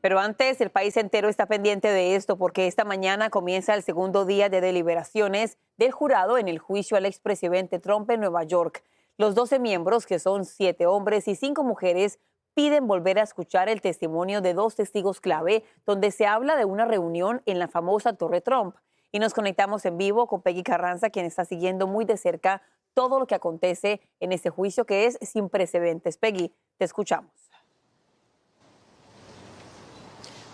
Pero antes, el país entero está pendiente de esto porque esta mañana comienza el segundo día de deliberaciones del jurado en el juicio al expresidente Trump en Nueva York. Los 12 miembros, que son 7 hombres y 5 mujeres, piden volver a escuchar el testimonio de 2 testigos clave, donde se habla de una reunión en la famosa Torre Trump. Y nos conectamos en vivo con Peggy Carranza, quien está siguiendo muy de cerca todo lo que acontece en este juicio que es sin precedentes. Peggy, te escuchamos.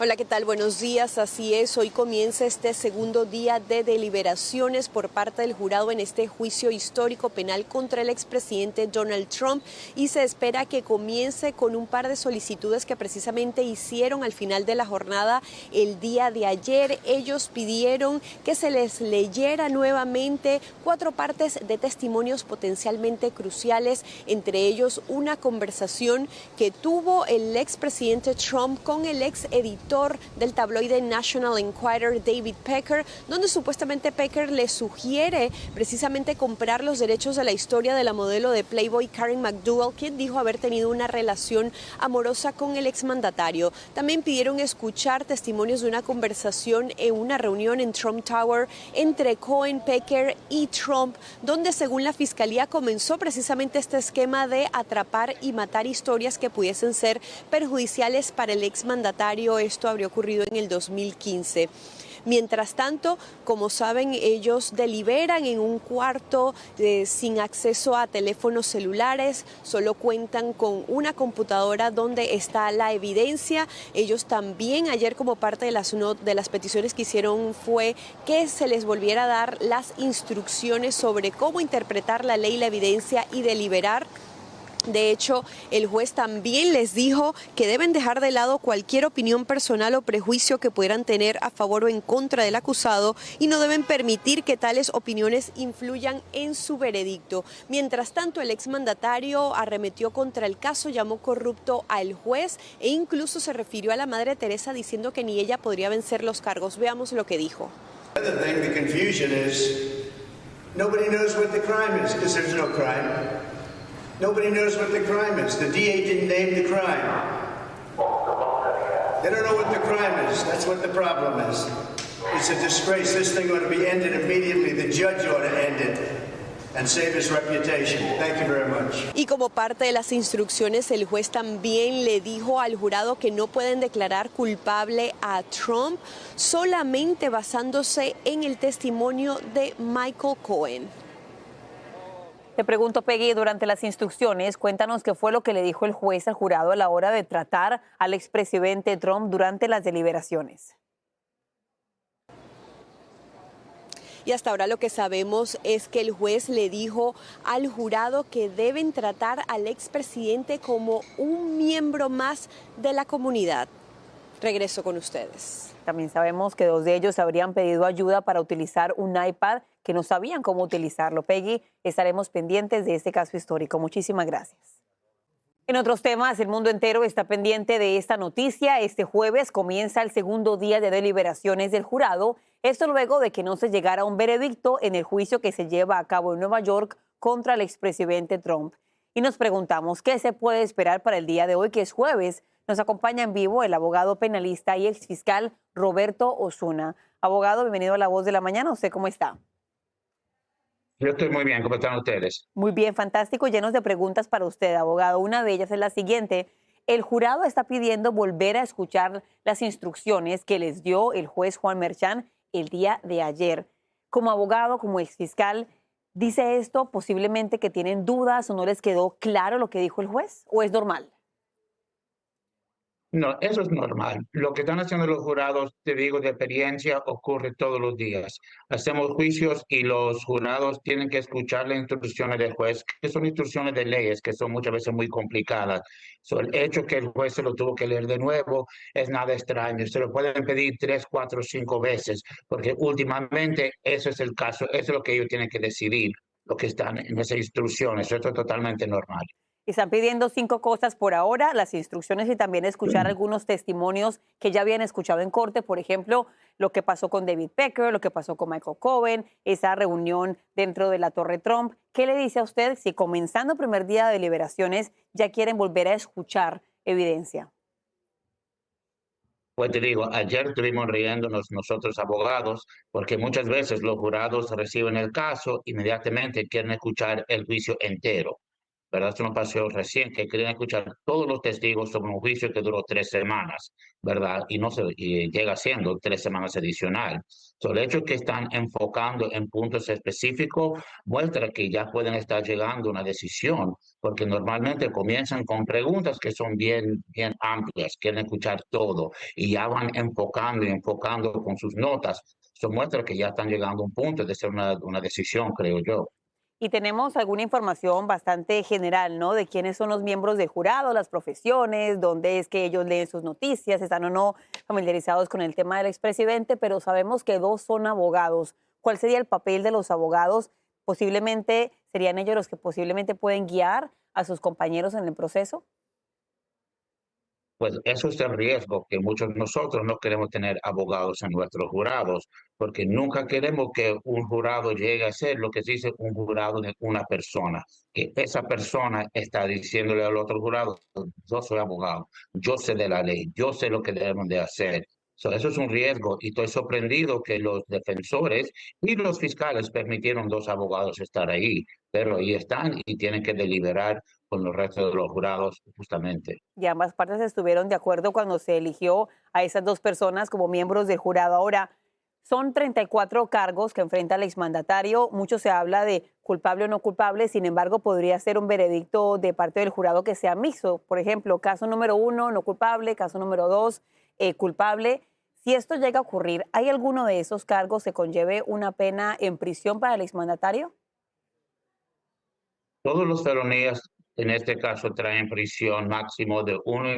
Hola, ¿qué tal? Buenos días. Así es, hoy comienza este segundo día de deliberaciones por parte del jurado en este juicio histórico penal contra el expresidente Donald Trump y se espera que comience con un par de solicitudes que precisamente hicieron al final de la jornada el día de ayer. Ellos pidieron que se les leyera nuevamente 4 partes de testimonios potencialmente cruciales, entre ellos una conversación que tuvo el expresidente Trump con el ex editor del tabloide National Enquirer, David Pecker, donde supuestamente Pecker le sugiere precisamente comprar los derechos de la historia de la modelo de Playboy Karen McDougal, quien dijo haber tenido una relación amorosa con el exmandatario. También pidieron escuchar testimonios de una conversación en una reunión en Trump Tower entre Cohen, Pecker y Trump, donde según la fiscalía comenzó precisamente este esquema de atrapar y matar historias que pudiesen ser perjudiciales para el exmandatario. Esto habría ocurrido en el 2015. Mientras tanto, como saben, ellos deliberan en un cuarto sin acceso a teléfonos celulares, solo cuentan con una computadora donde está la evidencia. Ellos también ayer, como parte de las peticiones que hicieron, fue que se les volviera a dar las instrucciones sobre cómo interpretar la ley, la evidencia y deliberar. De hecho, el juez también les dijo que deben dejar de lado cualquier opinión personal o prejuicio que pudieran tener a favor o en contra del acusado y no deben permitir que tales opiniones influyan en su veredicto. Mientras tanto, el exmandatario arremetió contra el caso, llamó corrupto al juez e incluso se refirió a la Madre Teresa diciendo que ni ella podría vencer los cargos. Veamos lo que dijo. Nobody knows what the crime is. The DA didn't name the crime. They don't know what the crime is. That's what the problem is. It's a disgrace. This thing ought to be ended immediately. The judge ought to end it and save his reputation. Thank you very much. Y como parte de las instrucciones, el juez también le dijo al jurado que no pueden declarar culpable a Trump solamente basándose en el testimonio de Michael Cohen. Te pregunto, Peggy, durante las instrucciones, cuéntanos qué fue lo que le dijo el juez al jurado a la hora de tratar al expresidente Trump durante las deliberaciones. Y hasta ahora lo que sabemos es que el juez le dijo al jurado que deben tratar al expresidente como un miembro más de la comunidad. Regreso con ustedes. También sabemos que 2 de ellos habrían pedido ayuda para utilizar un iPad que no sabían cómo utilizarlo. Peggy, estaremos pendientes de este caso histórico. Muchísimas gracias. En otros temas, el mundo entero está pendiente de esta noticia. Este jueves comienza el segundo día de deliberaciones del jurado. Esto luego de que no se llegara a un veredicto en el juicio que se lleva a cabo en Nueva York contra el expresidente Trump. Y nos preguntamos qué se puede esperar para el día de hoy, que es jueves. Nos acompaña en vivo el abogado penalista y exfiscal Roberto Osuna. Abogado, bienvenido a La Voz de la Mañana. ¿Usted cómo está? Yo estoy muy bien. ¿Cómo están ustedes? Muy bien, fantástico. Llenos de preguntas para usted, abogado. Una de ellas es la siguiente. El jurado está pidiendo volver a escuchar las instrucciones que les dio el juez Juan Merchan el día de ayer. Como abogado, como exfiscal, ¿dice esto posiblemente que tienen dudas o no les quedó claro lo que dijo el juez? ¿O es normal? No, eso es normal. Lo que están haciendo los jurados, te digo, de experiencia, ocurre todos los días. Hacemos juicios y los jurados tienen que escuchar las instrucciones del juez, que son instrucciones de leyes, que son muchas veces muy complicadas. El hecho que el juez se lo tuvo que leer de nuevo es nada extraño. Se lo pueden pedir 3, 4, 5 veces, porque últimamente eso es el caso, eso es lo que ellos tienen que decidir, lo que están en esas instrucciones. Eso es totalmente normal. Están pidiendo 5 cosas por ahora, las instrucciones y también escuchar algunos testimonios que ya habían escuchado en corte, por ejemplo, lo que pasó con David Pecker, lo que pasó con Michael Cohen, esa reunión dentro de la Torre Trump. ¿Qué le dice a usted si comenzando el primer día de deliberaciones ya quieren volver a escuchar evidencia? Pues te digo, ayer estuvimos riéndonos nosotros abogados, porque muchas veces los jurados reciben el caso, inmediatamente quieren escuchar el juicio entero. ¿Verdad? Esto nos pasó recién, que querían escuchar todos los testigos sobre un juicio que duró 3 semanas, ¿verdad? Y llega siendo 3 semanas adicional. So, el hecho que están enfocando en puntos específicos muestra que ya pueden estar llegando a una decisión, porque normalmente comienzan con preguntas que son bien amplias, quieren escuchar todo, y ya van enfocando y enfocando con sus notas. Eso muestra que ya están llegando a un punto de ser una decisión, creo yo. Y tenemos alguna información bastante general, ¿no? De quiénes son los miembros del jurado, las profesiones, dónde es que ellos leen sus noticias, están o no familiarizados con el tema del expresidente, pero sabemos que dos son abogados. ¿Cuál sería el papel de los abogados? Posiblemente serían ellos los que posiblemente pueden guiar a sus compañeros en el proceso. Pues eso es el riesgo que muchos de nosotros no queremos tener abogados en nuestros jurados, porque nunca queremos que un jurado llegue a ser lo que se dice un jurado de una persona, que esa persona está diciéndole al otro jurado, yo soy abogado, yo sé de la ley, yo sé lo que debemos de hacer. So, eso es un riesgo y estoy sorprendido que los defensores y los fiscales permitieron dos abogados estar ahí, pero ahí están y tienen que deliberar con los restos de los jurados justamente. Y ambas partes estuvieron de acuerdo cuando se eligió a esas dos personas como miembros del jurado. Ahora, son 34 cargos que enfrenta el exmandatario. Mucho se habla de culpable o no culpable, sin embargo, podría ser un veredicto de parte del jurado que sea mixto. Por ejemplo, caso número 1, no culpable, caso número 2, culpable. Si esto llega a ocurrir, ¿hay alguno de esos cargos que conlleve una pena en prisión para el exmandatario? Todos los felonías en este caso traen prisión máximo de 1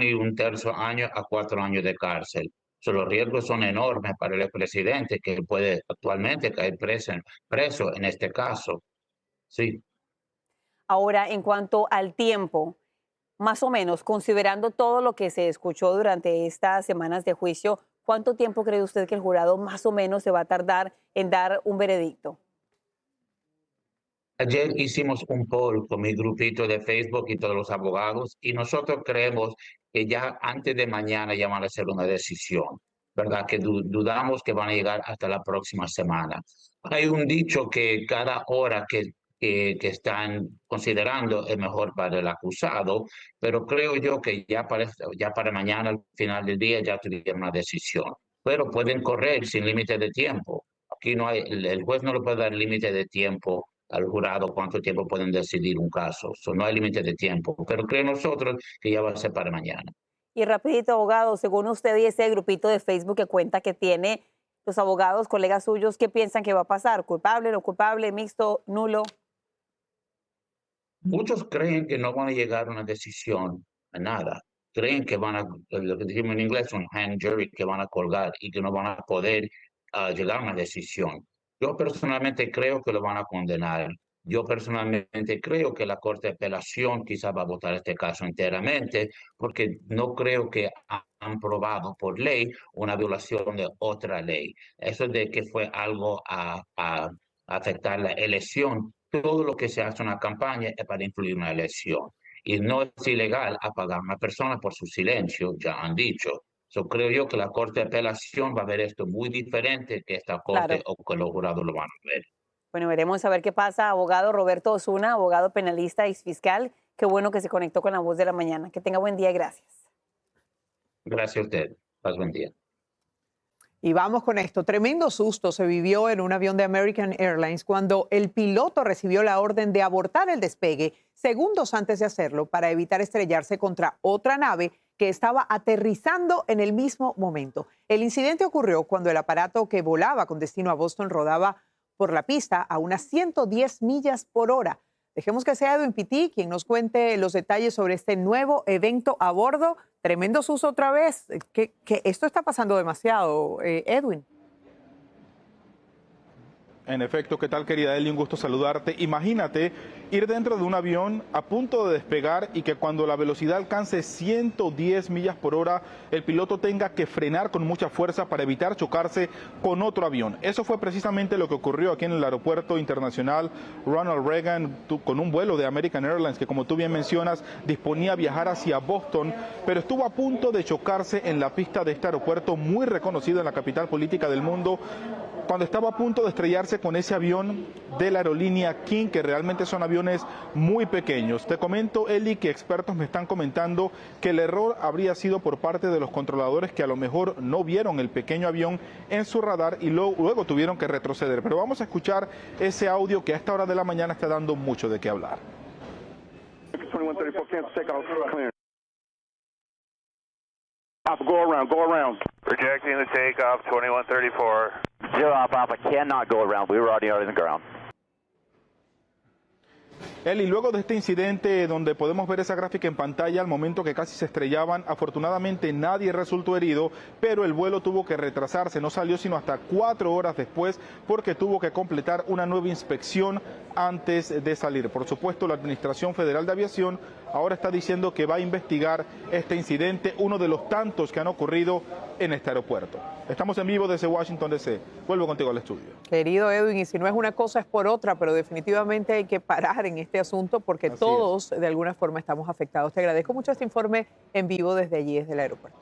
y 1 tercio año a 4 años de cárcel. So, los riesgos son enormes para el expresidente que puede actualmente caer preso en este caso. Sí. Ahora, en cuanto al tiempo, más o menos, considerando todo lo que se escuchó durante estas semanas de juicio, ¿cuánto tiempo cree usted que el jurado más o menos se va a tardar en dar un veredicto? Ayer hicimos un poll con mi grupito de Facebook y todos los abogados y nosotros creemos que ya antes de mañana ya van a hacer una decisión, ¿verdad? Que dudamos que van a llegar hasta la próxima semana. Hay un dicho que cada hora que están considerando es mejor para el acusado, pero creo yo que ya para mañana, al final del día, ya tuvieron una decisión. Pero pueden correr sin límite de tiempo. Aquí no hay, el juez no le puede dar límite de tiempo al jurado cuánto tiempo pueden decidir un caso. So, no hay límite de tiempo, pero creo nosotros que ya va a ser para mañana. Y rapidito, abogado, según usted y ese grupito de Facebook que cuenta que tiene los abogados, colegas suyos, ¿qué piensan que va a pasar? ¿Culpable, no culpable, mixto, nulo? Muchos creen que no van a llegar a una decisión, a nada. Creen que van a, lo que decimos en inglés, un hang jury, que van a colgar y que no van a poder llegar a una decisión. Yo personalmente creo que lo van a condenar. Yo personalmente creo que la Corte de Apelación quizás va a votar este caso enteramente, porque no creo que han probado por ley una violación de otra ley. Eso de que fue algo a afectar la elección. Todo lo que se hace en una campaña es para influir en una elección. Y no es ilegal apagar a una persona por su silencio, ya han dicho. So, creo yo que la Corte de Apelación va a ver esto muy diferente que esta Corte Claro. o que los jurados lo van a ver. Bueno, veremos a ver qué pasa. Abogado Roberto Osuna, abogado penalista y fiscal. Qué bueno que se conectó con La Voz de la Mañana. Que tenga buen día y gracias. Gracias a usted. Paz, buen día. Y vamos con esto. Tremendo susto se vivió en un avión de American Airlines cuando el piloto recibió la orden de abortar el despegue segundos antes de hacerlo para evitar estrellarse contra otra nave que estaba aterrizando en el mismo momento. El incidente ocurrió cuando el aparato que volaba con destino a Boston rodaba por la pista a unas 110 millas por hora. Dejemos que sea Edwin Pitti quien nos cuente los detalles sobre este nuevo evento a bordo. Tremendo susto otra vez. Que esto está pasando demasiado, Edwin. En efecto, ¿qué tal, querida Eli? Un gusto saludarte. Imagínate ir dentro de un avión a punto de despegar y que cuando la velocidad alcance 110 millas por hora, el piloto tenga que frenar con mucha fuerza para evitar chocarse con otro avión. Eso fue precisamente lo que ocurrió aquí en el aeropuerto internacional Ronald Reagan con un vuelo de American Airlines que, como tú bien mencionas, disponía a viajar hacia Boston, pero estuvo a punto de chocarse en la pista de este aeropuerto muy reconocido en la capital política del mundo, cuando estaba a punto de estrellarse con ese avión de la aerolínea King, que realmente son aviones muy pequeños. Te comento, Eli, que expertos me están comentando que el error habría sido por parte de los controladores, que a lo mejor no vieron el pequeño avión en su radar y luego tuvieron que retroceder. Pero vamos a escuchar ese audio que a esta hora de la mañana está dando mucho de qué hablar. Go around. Projecting the takeoff, 2134. 0 Alpha, cannot go around. We were already on the ground. Eli, luego de este incidente donde podemos ver esa gráfica en pantalla al momento que casi se estrellaban, afortunadamente nadie resultó herido, pero el vuelo tuvo que retrasarse, no salió sino hasta 4 horas después porque tuvo que completar una nueva inspección antes de salir. Por supuesto, la Administración Federal de Aviación ahora está diciendo que va a investigar este incidente, uno de los tantos que han ocurrido en este aeropuerto. Estamos en vivo desde Washington, D.C. Vuelvo contigo al estudio. Querido Edwin, y si no es una cosa es por otra, pero definitivamente hay que parar en este asunto porque todos de alguna forma estamos afectados. Te agradezco mucho este informe en vivo desde allí, desde el aeropuerto.